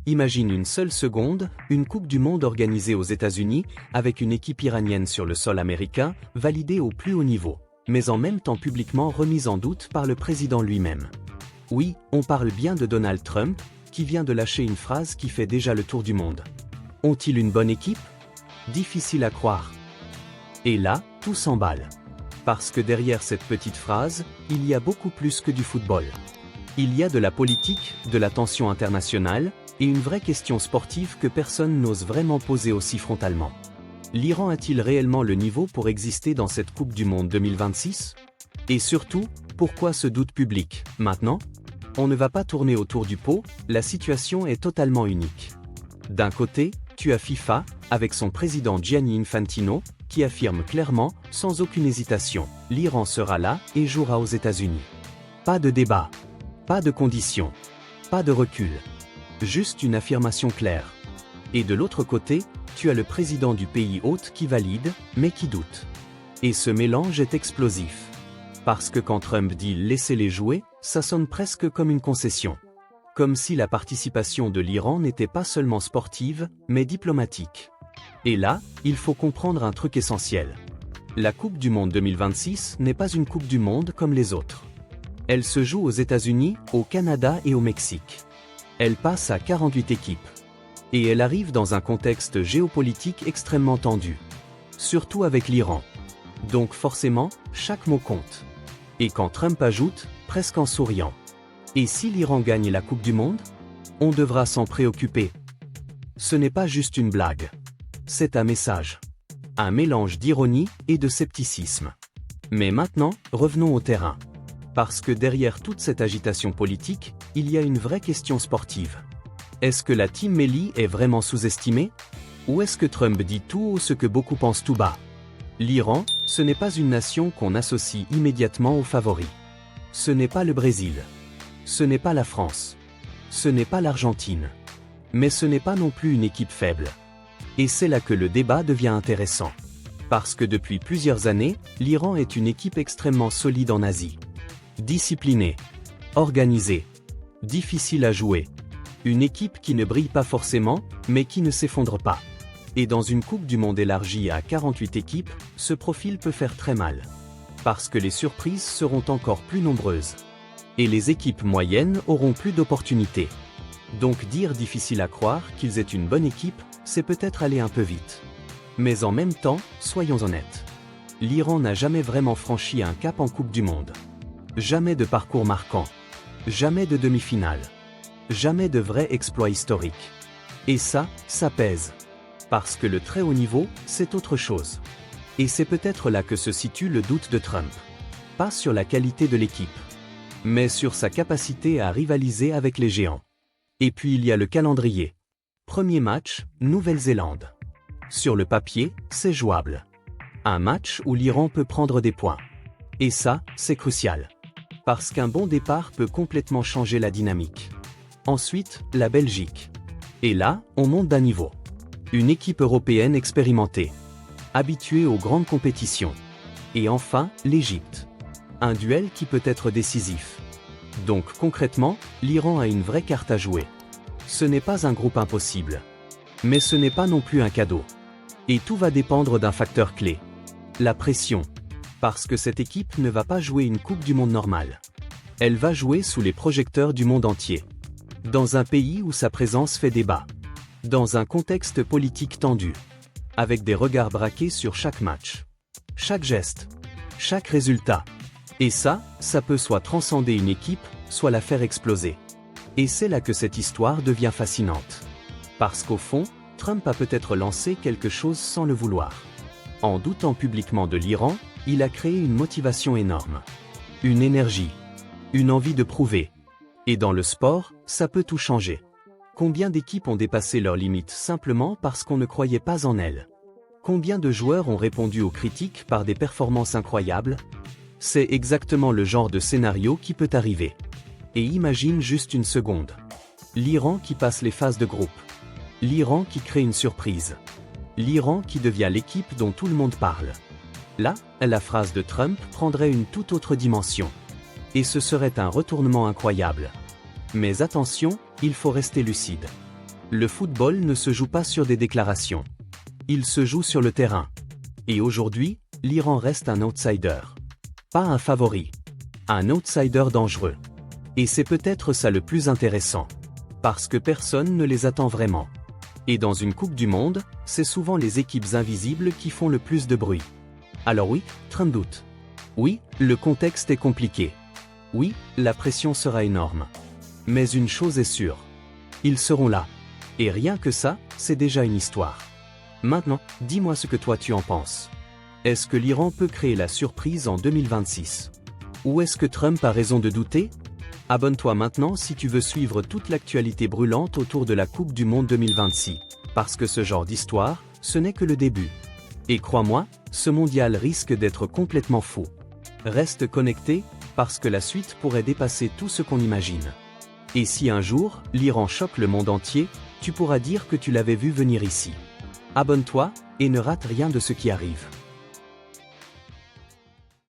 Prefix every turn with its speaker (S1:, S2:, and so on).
S1: Imagine une seule seconde, une Coupe du Monde organisée aux États-Unis, avec une équipe iranienne sur le sol américain, validée au plus haut niveau, mais en même temps publiquement remise en doute par le président lui-même. Oui, on parle bien de Donald Trump, qui vient de lâcher une phrase qui fait déjà le tour du monde. Ont-ils une bonne équipe? Difficile à croire. Et là, tout s'emballe. Parce que derrière cette petite phrase, il y a beaucoup plus que du football. Il y a de la politique, de la tension internationale, et une vraie question sportive que personne n'ose vraiment poser aussi frontalement. L'Iran a-t-il réellement le niveau pour exister dans cette Coupe du Monde 2026? Et surtout, pourquoi ce doute public, maintenant? On ne va pas tourner autour du pot, la situation est totalement unique. D'un côté, tu as FIFA, avec son président Gianni Infantino, qui affirme clairement, sans aucune hésitation, l'Iran sera là et jouera aux États-Unis. Pas de débat, pas de conditions, pas de recul. Juste une affirmation claire. Et de l'autre côté, tu as le président du pays hôte qui valide, mais qui doute. Et ce mélange est explosif. Parce que quand Trump dit « laissez-les jouer », ça sonne presque comme une concession. Comme si la participation de l'Iran n'était pas seulement sportive, mais diplomatique. Et là, il faut comprendre un truc essentiel. La Coupe du Monde 2026 n'est pas une Coupe du Monde comme les autres. Elle se joue aux États-Unis, au Canada et au Mexique. Elle passe à 48 équipes. Et elle arrive dans un contexte géopolitique extrêmement tendu. Surtout avec l'Iran. Donc forcément, chaque mot compte. Et quand Trump ajoute, presque en souriant. Et si l'Iran gagne la Coupe du Monde? On devra s'en préoccuper. Ce n'est pas juste une blague. C'est un message. Un mélange d'ironie et de scepticisme. Mais maintenant, revenons au terrain. Parce que derrière toute cette agitation politique, il y a une vraie question sportive. Est-ce que la Team Melli est vraiment sous-estimée? Ou est-ce que Trump dit tout haut ce que beaucoup pensent tout bas? L'Iran, ce n'est pas une nation qu'on associe immédiatement aux favoris. Ce n'est pas le Brésil. Ce n'est pas la France. Ce n'est pas l'Argentine. Mais ce n'est pas non plus une équipe faible. Et c'est là que le débat devient intéressant. Parce que depuis plusieurs années, l'Iran est une équipe extrêmement solide en Asie. Disciplinée, organisée, difficile à jouer. Une équipe qui ne brille pas forcément, mais qui ne s'effondre pas. Et dans une Coupe du Monde élargie à 48 équipes, ce profil peut faire très mal. Parce que les surprises seront encore plus nombreuses. Et les équipes moyennes auront plus d'opportunités. Donc dire difficile à croire qu'ils aient une bonne équipe, c'est peut-être aller un peu vite. Mais en même temps, soyons honnêtes. L'Iran n'a jamais vraiment franchi un cap en Coupe du Monde. Jamais de parcours marquant. Jamais de demi-finale. Jamais de vrai exploit historique. Et ça pèse. Parce que le très haut niveau, c'est autre chose. Et c'est peut-être là que se situe le doute de Trump. Pas sur la qualité de l'équipe, mais sur sa capacité à rivaliser avec les géants. Et puis il y a le calendrier. Premier match, Nouvelle-Zélande. Sur le papier, c'est jouable. Un match où l'Iran peut prendre des points. Et ça, c'est crucial. Parce qu'un bon départ peut complètement changer la dynamique. Ensuite, la Belgique. Et là, on monte d'un niveau. Une équipe européenne expérimentée. Habituée aux grandes compétitions. Et enfin, l'Égypte. Un duel qui peut être décisif. Donc concrètement, l'Iran a une vraie carte à jouer. Ce n'est pas un groupe impossible. Mais ce n'est pas non plus un cadeau. Et tout va dépendre d'un facteur clé. La pression. Parce que cette équipe ne va pas jouer une Coupe du Monde normale. Elle va jouer sous les projecteurs du monde entier. Dans un pays où sa présence fait débat. Dans un contexte politique tendu. Avec des regards braqués sur chaque match. Chaque geste. Chaque résultat. Et ça peut soit transcender une équipe, soit la faire exploser. Et c'est là que cette histoire devient fascinante. Parce qu'au fond, Trump a peut-être lancé quelque chose sans le vouloir. En doutant publiquement de l'Iran, il a créé une motivation énorme. Une énergie. Une envie de prouver. Et dans le sport, ça peut tout changer. Combien d'équipes ont dépassé leurs limites simplement parce qu'on ne croyait pas en elles? Combien de joueurs ont répondu aux critiques par des performances incroyables? C'est exactement le genre de scénario qui peut arriver. Et imagine juste une seconde. L'Iran qui passe les phases de groupe. L'Iran qui crée une surprise. L'Iran qui devient l'équipe dont tout le monde parle. Là, la phrase de Trump prendrait une toute autre dimension. Et ce serait un retournement incroyable. Mais attention, il faut rester lucide. Le football ne se joue pas sur des déclarations. Il se joue sur le terrain. Et aujourd'hui, l'Iran reste un outsider. Pas un favori. Un outsider dangereux. Et c'est peut-être ça le plus intéressant. Parce que personne ne les attend vraiment. Et dans une Coupe du Monde, c'est souvent les équipes invisibles qui font le plus de bruit. Alors oui, Trump. Oui, le contexte est compliqué. Oui, la pression sera énorme. Mais une chose est sûre. Ils seront là. Et rien que ça, c'est déjà une histoire. Maintenant, dis-moi ce que toi tu en penses. Est-ce que l'Iran peut créer la surprise en 2026? Ou est-ce que Trump a raison de douter? Abonne-toi maintenant si tu veux suivre toute l'actualité brûlante autour de la Coupe du Monde 2026. Parce que ce genre d'histoire, ce n'est que le début. Et crois-moi, ce mondial risque d'être complètement fou. Reste connecté, parce que la suite pourrait dépasser tout ce qu'on imagine. Et si un jour, l'Iran choque le monde entier, tu pourras dire que tu l'avais vu venir ici. Abonne-toi, et ne rate rien de ce qui arrive.